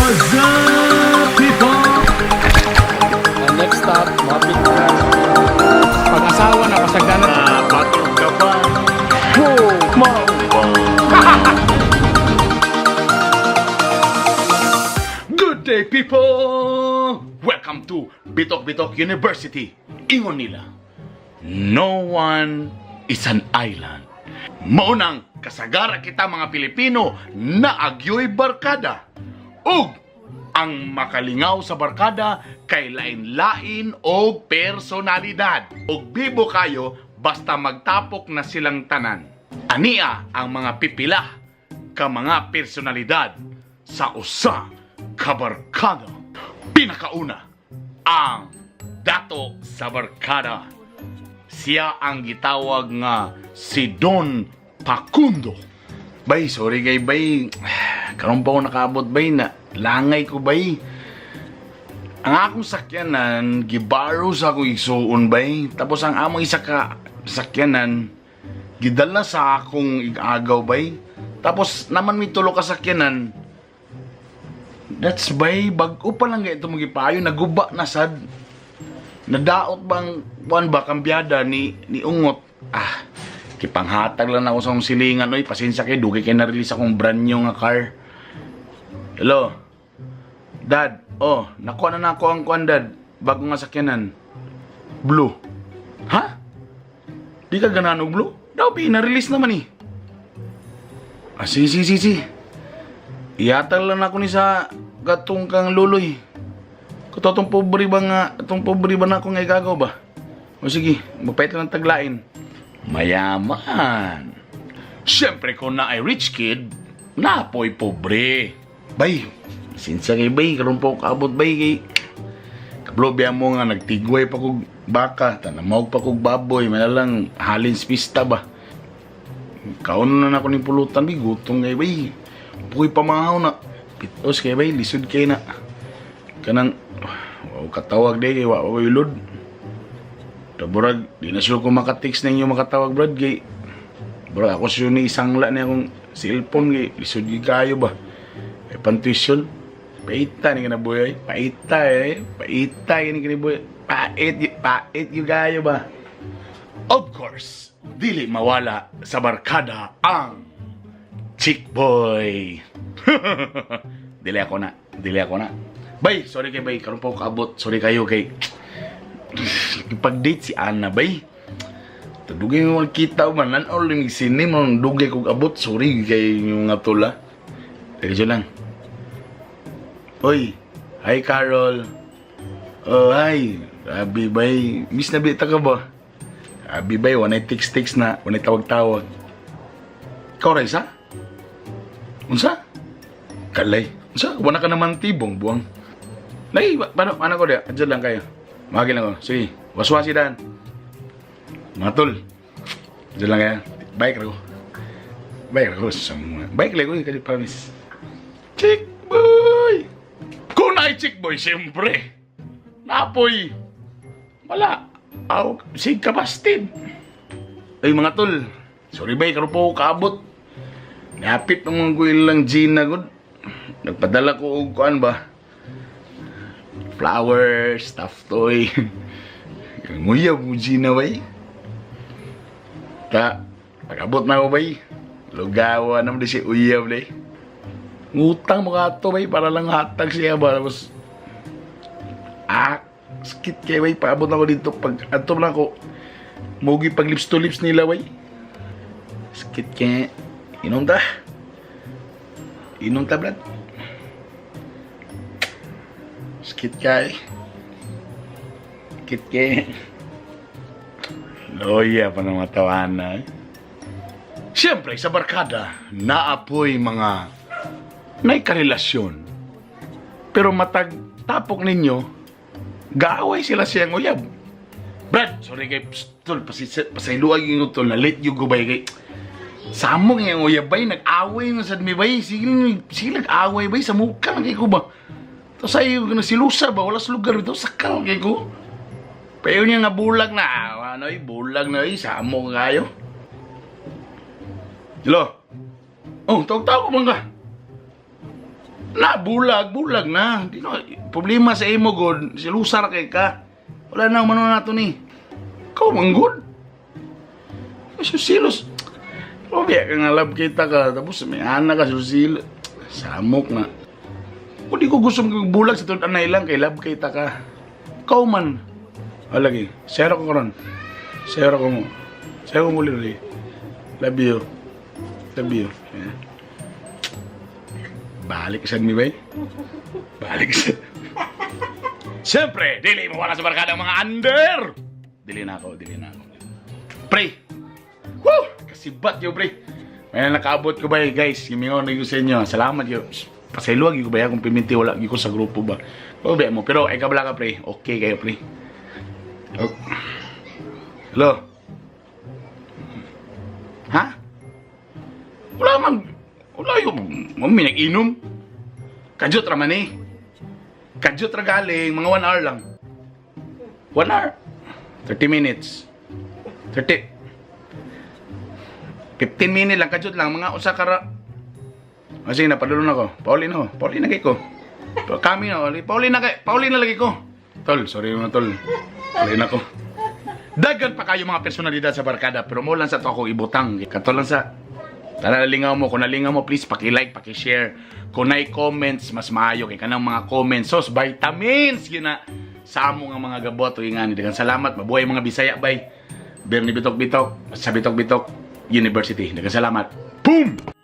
What's up, people? Next stop, mapit na. Pag-asawa na kasagdanan. Batog ka ba? Good day, people! Welcome to Bitok Bitok University. Ingon nila, no one is an island. Maunang kasagara kita mga Pilipino na agyo'y barkada. Ug ang makalingaw sa barkada kay lain-lain o personalidad. Ug bibo kayo basta magtapok na silang tanan. Ania ang mga pipila ka mga personalidad sa usa ka barkada. Pinakauna, ang dato sa barkada. Siya ang gitawag nga si Don Facundo. Bay, sorry kay bay. Karon pa ako nakaabot bay na langay ko bay. Ang akong sakyanan gibaro sa akong igsuon bay. Tapos ang among isa ka sakyanan gidala sa akong igagaw bay. Tapos naman may tulo ka sakyanan. That's bay, bag-o pa lang ito magipayo, naguba na sad. Nadaot bang buwan ba kambyada ni Ungot. Kipanghatag lang ako sa akong silingan. Oy, pasensya kayo, dugay kayo na-release akong brand new nga car. Hello? Dad, nakuha na ako ang kuwan, Dad. Bago nga sakyanan. Blue. Ha? Di ka gananog blue? Daw, na-release naman eh. Sige. Ihatag lang ako ni sa gatong kang luloy. Kuto itong pobre ba na ako nga igagaw ba? O sige, magpahit lang ng taglain. Mayaman. Siyempre kung na ay rich kid, napoy pobre. Bay, sinsya kay bay, karoon po kaabot bay kay kablobya mo nga nagtigway pa kog baka, tanamawag pa kog baboy, manalang halin pista ba. Kauno na ako ni pulutan, bay, gutong kay bay. Pukoy pamahaw na. Pitos kay bay, lisod kay na. Kanang, katawag day kay wawa ilod. Taburag, di na sure kung makatix na inyo makatawag brad kay. Bro, ako siya ni isang la na akong cellphone kay, lisod kay kayo ba. Ay pantuisyon. Paita ni kinabuhay. Paita ni kinabuhay. Pait yung kayo ba. Of course, dili mawala sa barkada ang chick boy. Dili ako na. Bay, sorry kay bay, karon po kaabot. Sorry kayo kay pag-date si Ana bay. Tadugay mo kita man nan all ning sini mo dugay kog abot. Sorry kay yung nga tula. Diretso lang. Oy, hi Carol. Oh, hi. Abi bay, miss na bita ka ba? Abi bay, wanay text na, wanay tawag-tawag. Ikaw Raisa? Unsa? Kalay. Unsa? Wala ka naman tibong buwang. Nay, ano ko dia? Adyan lang kayo. Magil lang ko. Sige, waswasi dan. Mga tol. Adyan lang kayo. Bike ko. Bike lang ko. Kasi promise. Chick boy! Kung na chick boy, siyempre. Napoy. Wala. Sig kabastid. Ay mga tol. Sorry bay, karon po kaabot. Napit ng mga ilang Gina good. Nagpadala ko og kuan ba? Flowers, stuffed toy. Nguya mo Gina bay. Pag-abot na ko bay. Lugawa naman di si uyab bay. Ngutang mo ka to bay para lang hatag siya ba. Tapos skit kay bay. Paabot na ko dito. Pag ato na ko mugi pag lips to lips nila bay. Skit kay Inom ta, Brad. Skit kay. Loya pa na matawana. Siyempre, sa barkada, naapoy mga may karelasyon. Pero matag tapok ninyo, gaaway sila siyang uyab. Brad, sorry kay tol, pasayluag yung tol na late yung gubay kay Samong yung uyab bay, nag-away na sa mi bay. Sige nag-away bay, sa mukha lang kay ko ba. Tapos ay nasilusa ba, wala sa lugar ito, sakal kay ko. Pero niya nga bulag na, bulag na samong kayo. Hello? Oh, tawag-tawag ko bang ka? Na, bulag na. Di no, problema sa imo, God. Silusar kay ka. Wala na, umano na ito ni. Ikaw, manggod. Silos. Pero biya ka nga love kita ka. Tapos may anak ka, silos. Samok na. Kung di ko gusto magbulag sa tulad anay lang, kay love kita ka. Ikaw man. O, lagi. Share ko karon. Share ko mo. Share ko muli rin. Love you. Love you. Yeah. Balik sa ni bay. Balik sa. Siyempre, dili mo wala sa barkada mga under. Dili na ako. Pre. Woo! Kasibat yo, pre. May nakaabot ko ba guys? Gimingon na yun sa inyo. Salamat yo. Pasayluwag yung ba kung piminti wala yung ko sa grupo ba. Paubaya mo. Pero ay kabala ka, pre. Okay kayo, pre. Oh. Hello? Ha? Wala yung may nag-inom. Kadyot raman eh. Kadyot ra galing. Mga 1 hour lang. 1 hour? 30 minutes. 15 minutes lang. Kadyot lang. Mga usa kara. Sige na, padulong ako. Paulin na kay ko. Kami na. Paulin na lagi ko. Tol, sorry mo tol. Paulin ako. Dagan pa kayo mga personalidad sa barkada. Pero mo lang sa to ako ibutang. Kato lang sa... Tara nalingaw mo. Kung nalingaw mo, please paki-like, paki-share. Kung na'y comments, mas maayo kay kanang mga comments. Sos, vitamins! Yun na. Sa amo nga mga gabot. Uy nga, dagan salamat. Mabuhay mga Bisaya, bay. Bernie Bitok-Bitok. Sa Bitok-Bitok University. Dagan salamat. Boom!